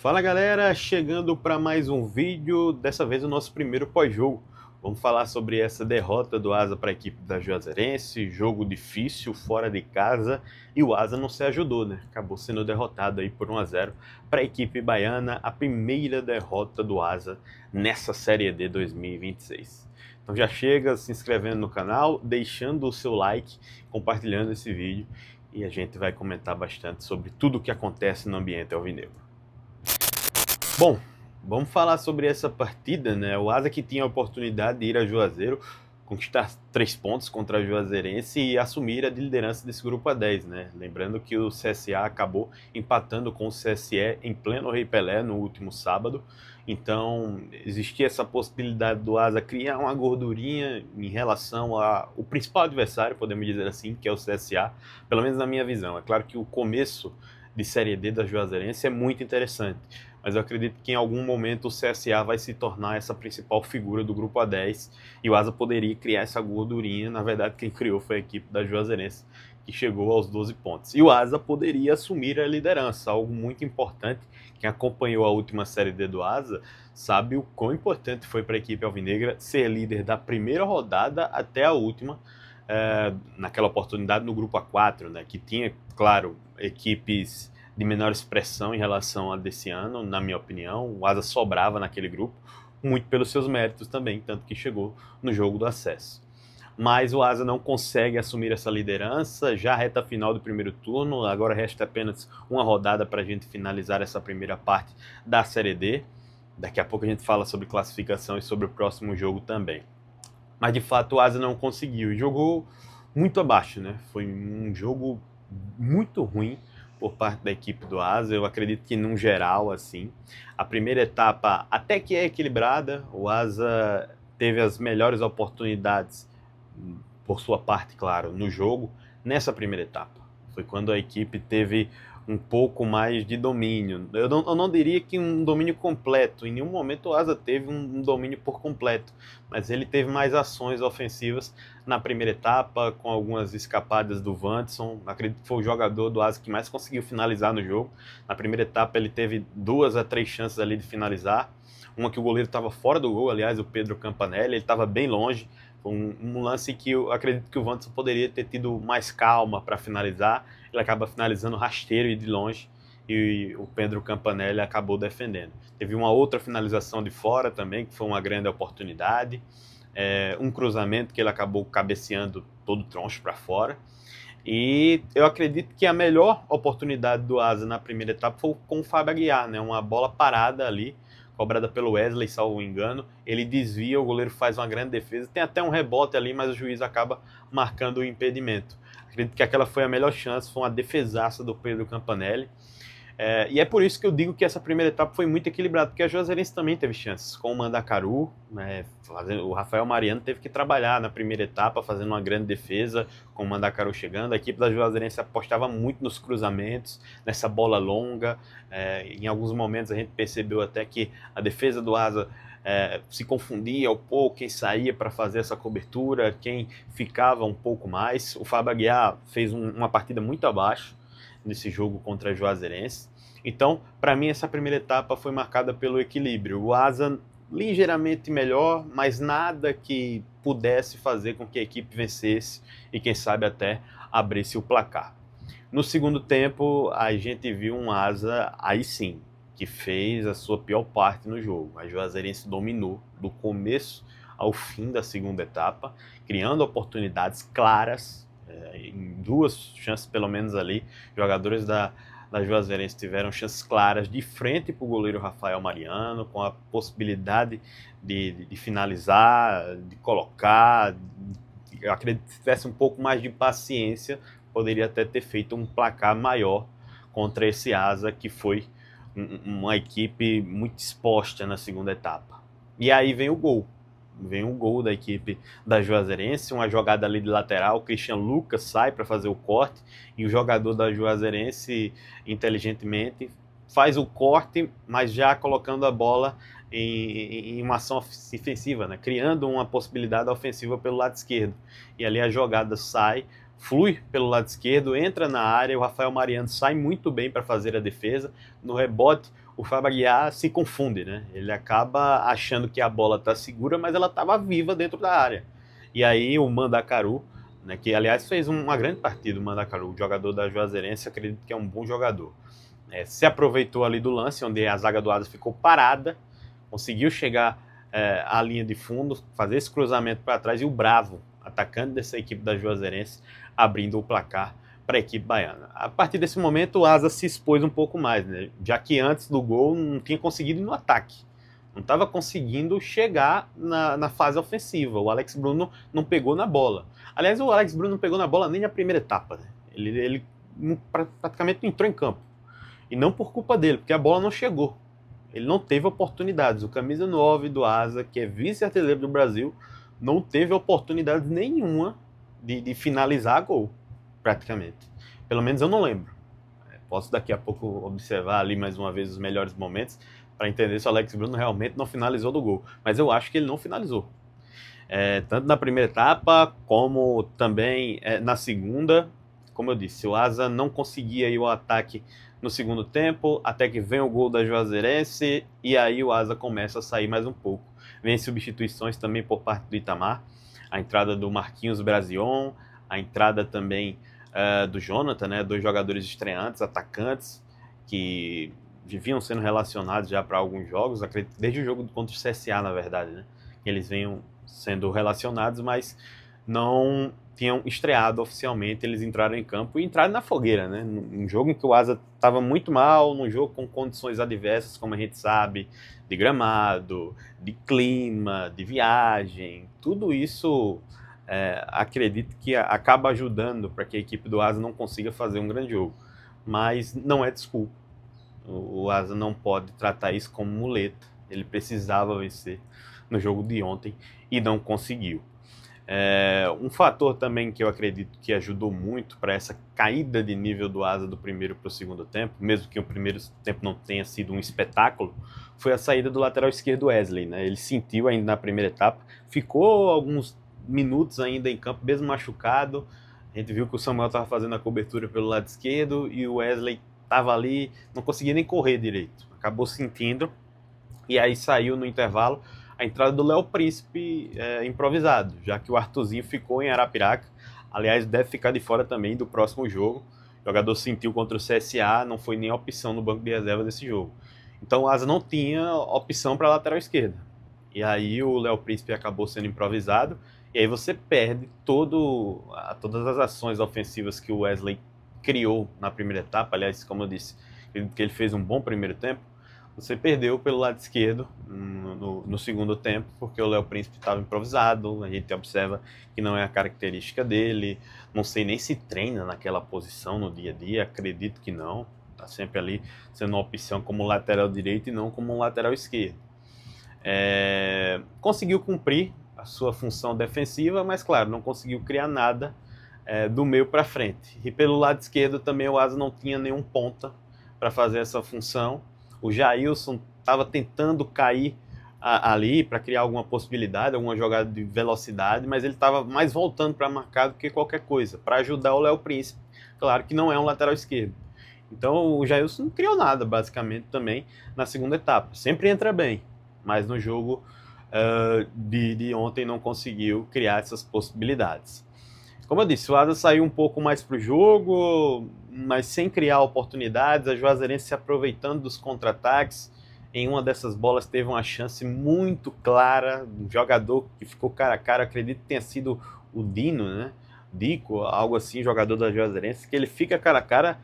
Fala galera, chegando para mais um vídeo, dessa vez o nosso primeiro pós-jogo. Vamos falar sobre essa derrota do Asa para a equipe da Juazeirense, jogo difícil, fora de casa, e o Asa não se ajudou, né? Acabou sendo derrotado aí por 1-0 para a equipe baiana, a primeira derrota do Asa nessa Série D 2026. Então já chega se inscrevendo no canal, deixando o seu like, compartilhando esse vídeo, e a gente vai comentar bastante sobre tudo o que acontece no ambiente alvinegro. Bom, vamos falar sobre essa partida, né? O Asa que tinha a oportunidade de ir a Juazeiro, conquistar 3 pontos contra a Juazeirense e assumir a liderança desse grupo A10, né? Lembrando que o CSA acabou empatando com o CSE em pleno Rei Pelé no último sábado, então existia essa possibilidade do Asa criar uma gordurinha em relação ao principal adversário, podemos dizer assim, que é o CSA, pelo menos na minha visão. É claro que o começo de Série D da Juazeirense é muito interessante, mas eu acredito que em algum momento o CSA vai se tornar essa principal figura do grupo A10 e o Asa poderia criar essa gordurinha. Na verdade, quem criou foi a equipe da Juazeirense, que chegou aos 12 pontos. E o Asa poderia assumir a liderança, algo muito importante. Quem acompanhou a última Série D do Asa sabe o quão importante foi para a equipe alvinegra ser líder da primeira rodada até a última, naquela oportunidade no grupo A4, né, que tinha, claro, equipes de menor expressão em relação a desse ano, na minha opinião. O Asa sobrava naquele grupo, muito pelos seus méritos também, tanto que chegou no jogo do acesso. Mas o Asa não consegue assumir essa liderança, já reta final do primeiro turno, agora resta apenas uma rodada para a gente finalizar essa primeira parte da Série D. Daqui a pouco a gente fala sobre classificação e sobre o próximo jogo também. Mas de fato o Asa não conseguiu e jogou muito abaixo, né? Foi um jogo muito ruim por parte da equipe do Asa. Eu acredito que num geral, assim, a primeira etapa até que é equilibrada. O Asa teve as melhores oportunidades, por sua parte, claro, no jogo, nessa primeira etapa. Foi quando a equipe teve um pouco mais de domínio. Eu não diria que um domínio completo. Em nenhum momento o Asa teve um domínio por completo, mas ele teve mais ações ofensivas na primeira etapa, com algumas escapadas do Wanderson. Acredito que foi o jogador do Asa que mais conseguiu finalizar no jogo. Na primeira etapa ele teve 2 a 3 chances ali de finalizar. Uma que o goleiro estava fora do gol, aliás, o Pedro Campanelli, ele estava bem longe. Um lance que eu acredito que o Wanderson poderia ter tido mais calma para finalizar. Ele acaba finalizando rasteiro e de longe, e o Pedro Campanelli acabou defendendo. Teve uma outra finalização de fora também, que foi uma grande oportunidade. Um cruzamento que ele acabou cabeceando todo troncho para fora. E eu acredito que a melhor oportunidade do Asa na primeira etapa foi com o Fábio Aguiar, né? Uma bola parada ali, cobrada pelo Wesley, salvo engano. Ele desvia, o goleiro faz uma grande defesa, tem até um rebote ali, mas o juiz acaba marcando o impedimento. Acredito que aquela foi a melhor chance, foi uma defesaça do Pedro Campanelli. E é por isso que eu digo que essa primeira etapa foi muito equilibrada, porque a Juazeirense também teve chances, com o Mandacaru, né, o Rafael Mariano teve que trabalhar na primeira etapa, fazendo uma grande defesa, com o Mandacaru chegando. A equipe da Juazeirense apostava muito nos cruzamentos, nessa bola longa. Em alguns momentos a gente percebeu até que a defesa do Asa se confundia um pouco, quem saía para fazer essa cobertura, quem ficava um pouco mais. O Fábio Aguiar fez uma partida muito abaixo nesse jogo contra a Juazeirense. Então, para mim, essa primeira etapa foi marcada pelo equilíbrio. O Asa ligeiramente melhor, mas nada que pudesse fazer com que a equipe vencesse e, quem sabe, até abrisse o placar. No segundo tempo, a gente viu um Asa, aí sim, que fez a sua pior parte no jogo. A Juazeirense dominou do começo ao fim da segunda etapa, criando oportunidades claras, em 2 chances pelo menos ali. Jogadores da Juazeirense tiveram chances claras de frente para o goleiro Rafael Mariano, com a possibilidade de finalizar, de colocar. Eu acredito que se tivesse um pouco mais de paciência, poderia até ter feito um placar maior contra esse Asa, que foi uma equipe muito exposta na segunda etapa. E aí vem o gol. Vem um gol da equipe da Juazeirense, uma jogada ali de lateral, o Christian Lucas sai para fazer o corte, e o jogador da Juazeirense, inteligentemente, faz o corte, mas já colocando a bola em uma ação ofensiva, né? Criando uma possibilidade ofensiva pelo lado esquerdo. E ali a jogada sai, flui pelo lado esquerdo, entra na área, o Rafael Mariano sai muito bem para fazer a defesa. No rebote, o Fábio Aguiar se confunde, né? Ele acaba achando que a bola está segura, mas ela estava viva dentro da área. E aí o Mandacaru, né, que aliás fez uma grande partida, o Mandacaru, o jogador da Juazeirense, acredito que é um bom jogador. Se aproveitou ali do lance, onde a zaga do Asa ficou parada, conseguiu chegar à linha de fundo, fazer esse cruzamento para trás, e o Bravo, atacante dessa equipe da Juazeirense, abrindo o placar para a equipe baiana. A partir desse momento, o Asa se expôs um pouco mais, né? Já que antes do gol não tinha conseguido ir no ataque. Não estava conseguindo chegar na fase ofensiva. O Alex Bruno não pegou na bola. Aliás, o Alex Bruno não pegou na bola nem na primeira etapa. Né? Ele praticamente não entrou em campo. E não por culpa dele, porque a bola não chegou. Ele não teve oportunidades. O camisa 9 do Asa, que é vice-artilheiro do Brasil, não teve oportunidade nenhuma de finalizar gol, praticamente. Pelo menos eu não lembro. Posso daqui a pouco observar ali mais uma vez os melhores momentos para entender se o Alex Bruno realmente não finalizou do gol. Mas eu acho que ele não finalizou. Tanto na primeira etapa, como também na segunda. Como eu disse, o Asa não conseguia ir ao ataque no segundo tempo, até que vem o gol da Juazeirense, e aí o Asa começa a sair mais um pouco. Vem substituições também por parte do Itamar, a entrada do Marquinhos Brazion, a entrada também do Jonathan, né, dois jogadores estreantes, atacantes, que vinham sendo relacionados já para alguns jogos, desde o jogo contra o CSA, na verdade, né, que eles venham sendo relacionados, mas não tinham estreado oficialmente. Eles entraram em campo e entraram na fogueira, né? Num jogo em que o Asa estava muito mal, num jogo com condições adversas, como a gente sabe, de gramado, de clima, de viagem, tudo isso acredito que acaba ajudando para que a equipe do Asa não consiga fazer um grande jogo. Mas não é desculpa. O Asa não pode tratar isso como muleta. Ele precisava vencer no jogo de ontem e não conseguiu. Um fator também que eu acredito que ajudou muito para essa caída de nível do Asa do primeiro para o segundo tempo, mesmo que o primeiro tempo não tenha sido um espetáculo, foi a saída do lateral esquerdo Wesley. Né? Ele sentiu ainda na primeira etapa, ficou alguns minutos ainda em campo, mesmo machucado. A gente viu que o Samuel estava fazendo a cobertura pelo lado esquerdo e o Wesley estava ali, não conseguia nem correr direito. Acabou sentindo e aí saiu no intervalo a entrada do Léo Príncipe improvisado, já que o Arthurzinho ficou em Arapiraca. Aliás, deve ficar de fora também do próximo jogo. O jogador sentiu contra o CSA, não foi nem opção no banco de reserva desse jogo. Então o Asa não tinha opção para a lateral esquerda. E aí o Léo Príncipe acabou sendo improvisado. E aí você perde todas as ações ofensivas que o Wesley criou na primeira etapa. Aliás, como eu disse, que ele fez um bom primeiro tempo. Você perdeu pelo lado esquerdo no segundo tempo, porque o Léo Príncipe estava improvisado, a gente observa que não é a característica dele, não sei nem se treina naquela posição no dia a dia, acredito que não, está sempre ali sendo uma opção como lateral direito e não como um lateral esquerdo. Conseguiu cumprir a sua função defensiva, mas claro, não conseguiu criar nada do meio para frente. E pelo lado esquerdo também o Asa não tinha nenhum ponta para fazer essa função. O Jailson estava tentando cair ali para criar alguma possibilidade, alguma jogada de velocidade, mas ele estava mais voltando para marcar do que qualquer coisa, para ajudar o Léo Príncipe. Claro que não é um lateral esquerdo. Então o Jailson não criou nada, basicamente, também na segunda etapa. Sempre entra bem, mas no jogo de ontem não conseguiu criar essas possibilidades. Como eu disse, o Asa saiu um pouco mais para o jogo, mas sem criar oportunidades. A Juazeirense se aproveitando dos contra-ataques. Em uma dessas bolas teve uma chance muito clara. Um jogador que ficou cara a cara, acredito que tenha sido o Dino, né? Dico, algo assim, jogador da Juazeirense, que ele fica cara a cara,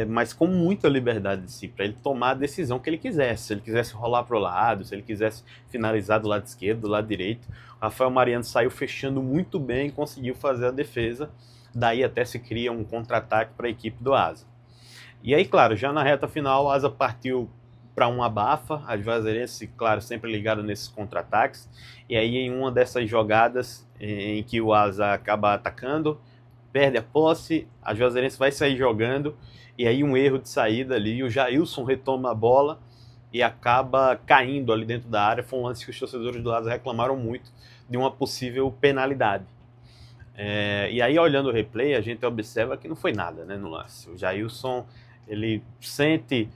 mas com muita liberdade de si, para ele tomar a decisão que ele quisesse. Se ele quisesse rolar para o lado, se ele quisesse finalizar do lado esquerdo, do lado direito. Rafael Mariano saiu fechando muito bem, conseguiu fazer a defesa, daí até se cria um contra-ataque para a equipe do Asa. E aí, claro, já na reta final, o Asa partiu para um abafa, a Juazeirense, claro, sempre ligada nesses contra-ataques, e aí em uma dessas jogadas em que o Asa acaba atacando, perde a posse, a Juazeirense vai sair jogando, e aí um erro de saída ali, o Jailson retoma a bola e acaba caindo ali dentro da área. Foi um lance que os torcedores do Asa reclamaram muito de uma possível penalidade. E aí, olhando o replay, a gente observa que não foi nada, né, no lance. O Jailson, ele sente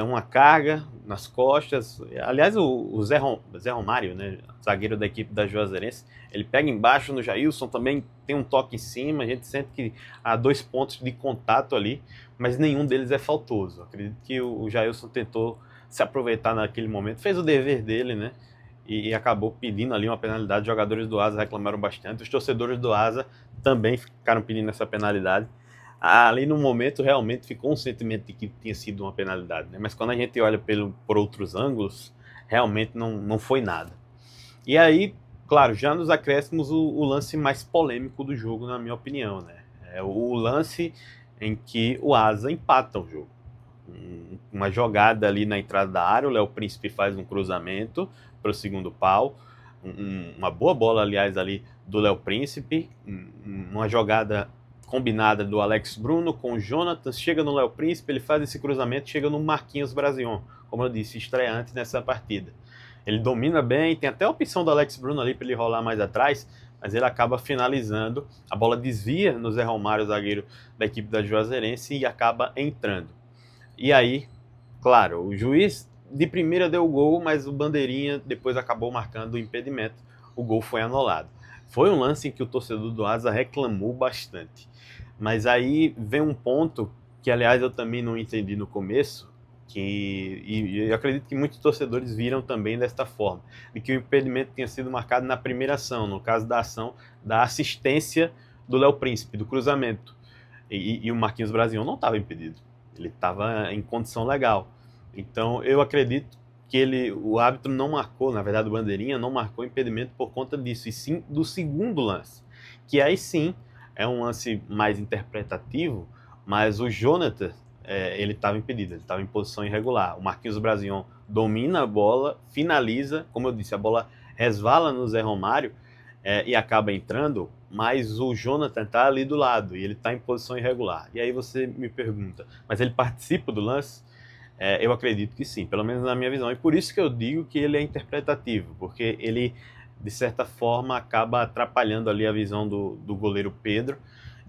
uma carga nas costas. Aliás, o Zé Romário, né, zagueiro da equipe da Juazeirense, ele pega embaixo no Jailson, também tem um toque em cima, a gente sente que há 2 pontos de contato ali, mas nenhum deles é faltoso. Acredito que o Jailson tentou se aproveitar naquele momento, fez o dever dele, né, e acabou pedindo ali uma penalidade. Os jogadores do Asa reclamaram bastante, os torcedores do Asa também ficaram pedindo essa penalidade. Ali no momento realmente ficou um sentimento de que tinha sido uma penalidade, né? Mas quando a gente olha por outros ângulos, realmente não foi nada. E aí, claro, já nos acréscimos, o lance mais polêmico do jogo, na minha opinião, né? É o lance em que o Asa empata o jogo. Uma jogada ali na entrada da área, o Léo Príncipe faz um cruzamento para o segundo pau, uma boa bola, aliás, ali do Léo Príncipe, uma jogada combinada do Alex Bruno com o Jonathan, chega no Léo Príncipe, ele faz esse cruzamento, chega no Marquinhos Brazion, como eu disse, estreante nessa partida. Ele domina bem, tem até a opção do Alex Bruno ali para ele rolar mais atrás, mas ele acaba finalizando, a bola desvia no Zé Romário, zagueiro da equipe da Juazeirense, e acaba entrando. E aí, claro, o juiz de primeira deu o gol, mas o bandeirinha depois acabou marcando o impedimento, o gol foi anulado. Foi um lance em que o torcedor do Asa reclamou bastante. Mas aí vem um ponto que, aliás, eu também não entendi no começo, e eu acredito que muitos torcedores viram também desta forma, de que o impedimento tinha sido marcado na primeira ação, no caso da ação da assistência do Léo Príncipe, do cruzamento. E o Marquinhos Brazion não estava impedido, ele estava em condição legal. Então eu acredito que o árbitro não marcou, na verdade o bandeirinha não marcou impedimento por conta disso, e sim do segundo lance, que aí sim é um lance mais interpretativo, mas o Jonathan, ele estava impedido, ele estava em posição irregular. O Marquinhos Brazion domina a bola, finaliza, como eu disse, a bola resvala no Zé Romário e acaba entrando, mas o Jonathan está ali do lado e ele está em posição irregular. E aí você me pergunta, mas ele participa do lance? Eu acredito que sim, pelo menos na minha visão. E por isso que eu digo que ele é interpretativo, porque ele, de certa forma, acaba atrapalhando ali a visão do goleiro Pedro.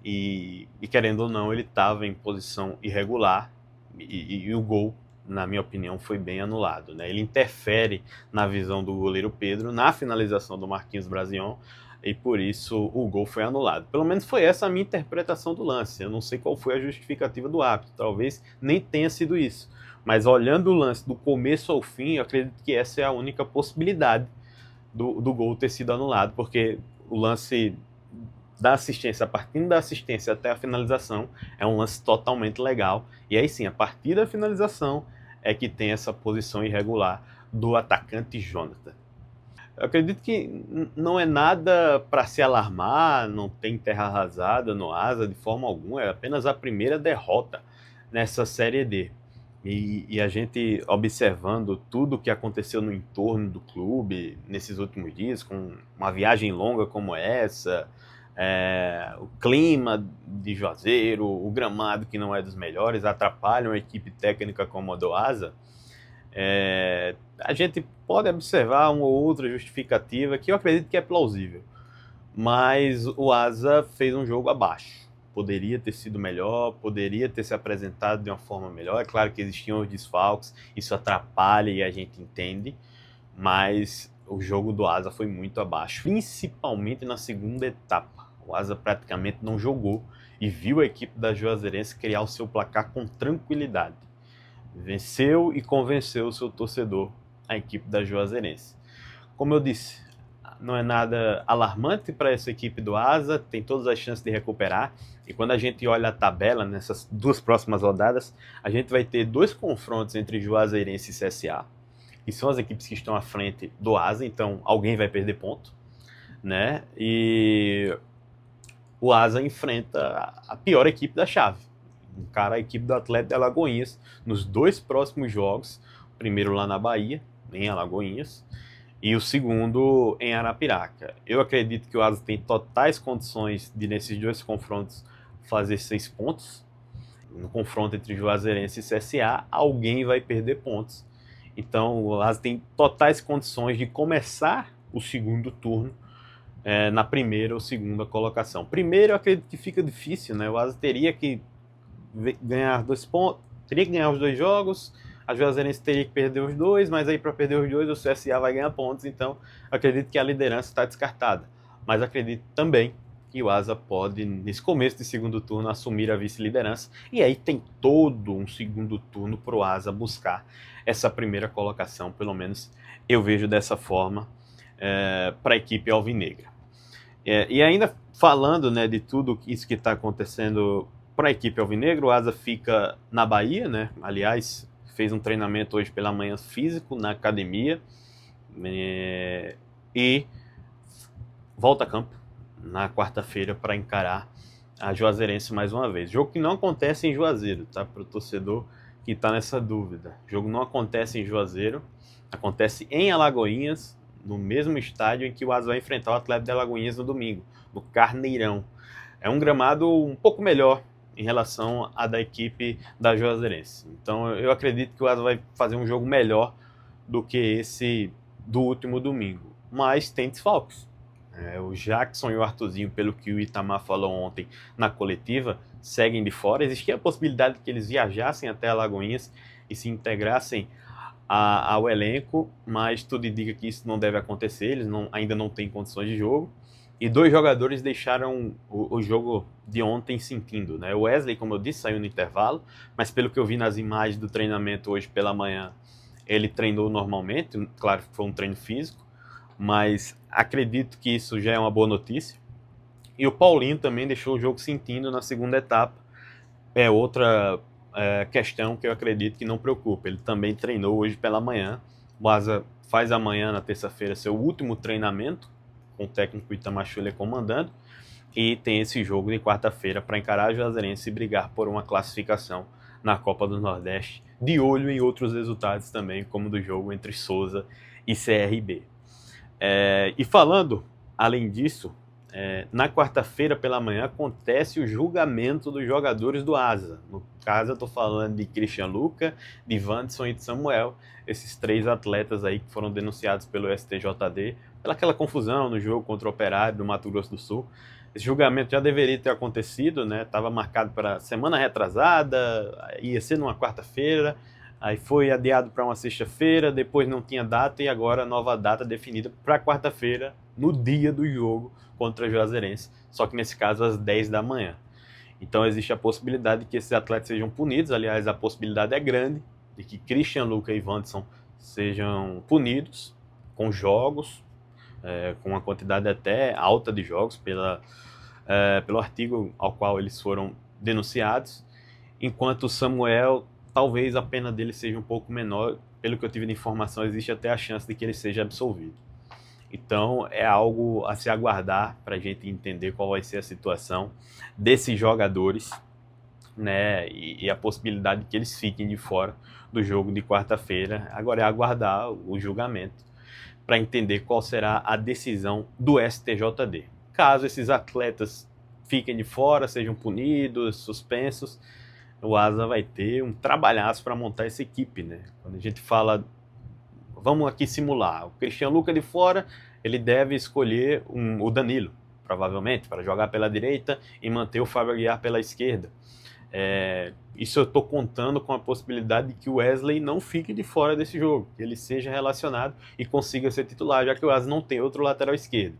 E querendo ou não, ele estava em posição irregular e o gol, na minha opinião, foi bem anulado, né? Ele interfere na visão do goleiro Pedro, na finalização do Marquinhos Brazion, e por isso o gol foi anulado. Pelo menos foi essa a minha interpretação do lance. Eu não sei qual foi a justificativa do árbitro, talvez nem tenha sido isso. Mas olhando o lance do começo ao fim, eu acredito que essa é a única possibilidade do gol ter sido anulado, porque o lance da assistência, partindo da assistência até a finalização, é um lance totalmente legal. E aí sim, a partir da finalização é que tem essa posição irregular do atacante Jonathan. Eu acredito que não é nada para se alarmar, não tem terra arrasada no Asa de forma alguma, é apenas a primeira derrota nessa Série D. E a gente observando tudo o que aconteceu no entorno do clube nesses últimos dias, com uma viagem longa como essa, o clima de Juazeiro, o gramado que não é dos melhores, atrapalham a equipe técnica como a do Asa, a gente pode observar uma ou outra justificativa que eu acredito que é plausível, mas o Asa fez um jogo abaixo. Poderia ter sido melhor, poderia ter se apresentado de uma forma melhor. É claro que existiam os desfalques, isso atrapalha e a gente entende, mas o jogo do Asa foi muito abaixo, principalmente na segunda etapa. O Asa praticamente não jogou e viu a equipe da Juazeirense criar o seu placar com tranquilidade. Venceu e convenceu o seu torcedor, a equipe da Juazeirense. Como eu disse, não é nada alarmante para essa equipe do Asa, tem todas as chances de recuperar. E quando a gente olha a tabela nessas 2 próximas rodadas, a gente vai ter 2 confrontos entre Juazeirense e CSA, que são as equipes que estão à frente do Asa, então alguém vai perder ponto, né? E o Asa enfrenta a pior equipe da chave, a equipe do Atlético de Alagoinhas, nos 2 próximos jogos, o primeiro lá na Bahia, em Alagoinhas, e o segundo em Arapiraca. Eu acredito que o Asa tem totais condições de, nesses 2 confrontos, fazer 6 pontos. No confronto entre Juazeirense e CSA, alguém vai perder pontos. Então o Asa tem totais condições de começar o segundo turno na primeira ou segunda colocação. Primeiro, eu acredito que fica difícil, né? O Asa teria que ganhar 2 pontos, teria que ganhar os 2 jogos, A Juazeirense teria que perder os dois, mas aí para perder os dois o CSA vai ganhar pontos, então acredito que a liderança está descartada. Mas acredito também que o Asa pode, nesse começo de segundo turno, assumir a vice-liderança, e aí tem todo um segundo turno para o Asa buscar essa primeira colocação, pelo menos eu vejo dessa forma, para a equipe alvinegra. E ainda falando, né, de tudo isso que está acontecendo para a equipe alvinegra, o Asa fica na Bahia, né? Aliás, fez um treinamento hoje pela manhã físico na academia, e volta a campo na quarta-feira para encarar a Juazeirense mais uma vez. Jogo que não acontece em Juazeiro, tá? Para o torcedor que está nessa dúvida. O jogo não acontece em Juazeiro, acontece em Alagoinhas, no mesmo estádio em que o Asa vai enfrentar o Atlético de Alagoinhas no domingo, no Carneirão. É um gramado um pouco melhor em relação à da equipe da Juazeirense. Então eu acredito que o Asa vai fazer um jogo melhor do que esse do último domingo. Mas tem desfalques. O Jackson e o Arthurzinho, pelo que o Itamar falou ontem na coletiva, seguem de fora. Existia a possibilidade de que eles viajassem até Alagoinhas e se integrassem ao elenco, mas tudo indica que isso não deve acontecer, eles ainda não têm condições de jogo. E dois jogadores deixaram o jogo de ontem sentindo, né? O Wesley, como eu disse, saiu no intervalo, mas pelo que eu vi nas imagens do treinamento hoje pela manhã, ele treinou normalmente, claro que foi um treino físico, mas acredito que isso já é uma boa notícia. E o Paulinho também deixou o jogo sentindo na segunda etapa. É outra questão que eu acredito que não preocupa. Ele também treinou hoje pela manhã. O Asa faz amanhã, na terça-feira, seu último treinamento, com o técnico Itamar Schuller comandando, e tem esse jogo de quarta-feira para encarar a Juazeirense e brigar por uma classificação na Copa do Nordeste, de olho em outros resultados também, como do jogo entre Souza e CRB. E falando, além disso, na quarta-feira pela manhã acontece o julgamento dos jogadores do Asa. No caso, eu estou falando de Christian Luca, de Wanderson e de Samuel, esses três atletas aí que foram denunciados pelo STJD pela aquela confusão no jogo contra o Operário do Mato Grosso do Sul. Esse julgamento já deveria ter acontecido, né? Estava marcado para semana retrasada, ia ser numa quarta-feira, aí foi adiado para uma sexta-feira, depois não tinha data e agora a nova data definida para quarta-feira, no dia do jogo contra a Juazeirense, só que nesse caso às 10 da manhã. Então existe a possibilidade de que esses atletas sejam punidos, aliás a possibilidade é grande de que Christian Luca e Wanderson sejam punidos com jogos, com uma quantidade até alta de jogos pelo artigo ao qual eles foram denunciados, enquanto o Samuel, talvez a pena dele seja um pouco menor, pelo que eu tive de informação, existe até a chance de que ele seja absolvido. Então é algo a se aguardar para a gente entender qual vai ser a situação desses jogadores, né, e a possibilidade de que eles fiquem de fora do jogo de quarta-feira. Agora é aguardar o julgamento para entender qual será a decisão do STJD. Caso esses atletas fiquem de fora, sejam punidos, suspensos, o Asa vai ter um trabalhaço para montar essa equipe, né? Quando a gente fala, vamos aqui simular, o Christian Luca de fora, ele deve escolher o Danilo, provavelmente, para jogar pela direita e manter o Fábio Aguiar pela esquerda. Isso eu estou contando com a possibilidade de que o Wesley não fique de fora desse jogo, que ele seja relacionado e consiga ser titular, já que o Asa não tem outro lateral esquerdo.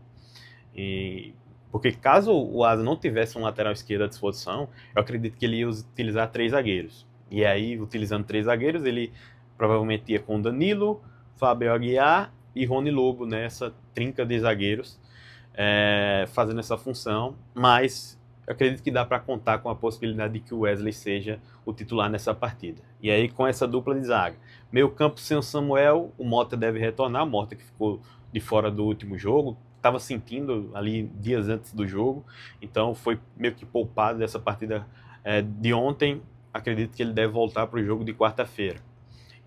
Porque caso o Asa não tivesse um lateral esquerdo à disposição, eu acredito que ele ia utilizar 3 zagueiros. E aí, utilizando 3 zagueiros, ele provavelmente ia com Danilo, Fábio Aguiar e Rony Lobo, nessa trinca de zagueiros, fazendo essa função, mas eu acredito que dá para contar com a possibilidade de que o Wesley seja o titular nessa partida. E aí, com essa dupla de zaga, meio campo sem o Samuel, o Mota deve retornar, o Mota que ficou de fora do último jogo, estava sentindo ali dias antes do jogo, então foi meio que poupado dessa partida de ontem. Acredito que ele deve voltar para o jogo de quarta-feira.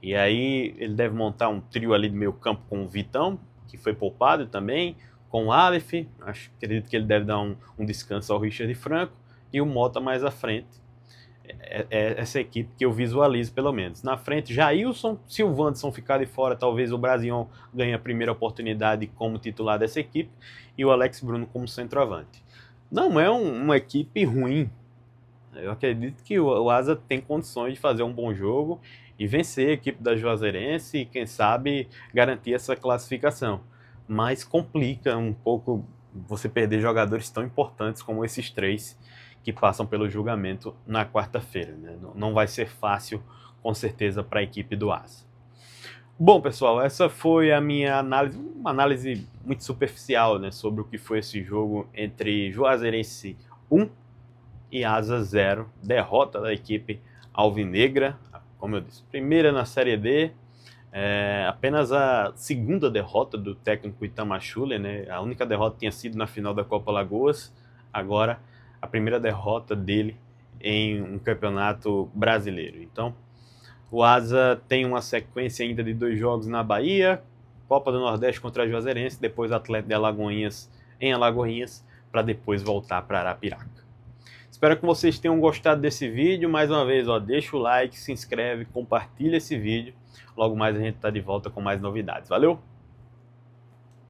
E aí ele deve montar um trio ali de meio campo com o Vitão, que foi poupado também, com o Aleph, acredito que ele deve dar um descanso ao Richard Franco, e o Mota mais à frente. Essa equipe que eu visualizo, pelo menos. Na frente, Jailson, se o Wanderson ficar de fora, talvez o Brasião ganhe a primeira oportunidade como titular dessa equipe, e o Alex Bruno como centroavante. Não é uma equipe ruim. Eu acredito que o Asa tem condições de fazer um bom jogo e vencer a equipe da Juazeirense e, quem sabe, garantir essa classificação. Mas complica um pouco você perder jogadores tão importantes como esses três que passam pelo julgamento na quarta-feira, né? Não vai ser fácil, com certeza, para a equipe do Asa. Bom, pessoal, essa foi a minha análise, uma análise muito superficial, né, sobre o que foi esse jogo entre Juazeirense 1 e Asa 0, derrota da equipe alvinegra, como eu disse, primeira na Série D, apenas a segunda derrota do técnico Itamar Schuller, né, a única derrota tinha sido na final da Copa Lagoas, agora a primeira derrota dele em um campeonato brasileiro. Então, o Asa tem uma sequência ainda de 2 jogos na Bahia, Copa do Nordeste contra a Juazeirense, depois Atlético de Alagoinhas em Alagoinhas, para depois voltar para Arapiraca. Espero que vocês tenham gostado desse vídeo. Mais uma vez, deixa o like, se inscreve, compartilha esse vídeo. Logo mais a gente está de volta com mais novidades. Valeu!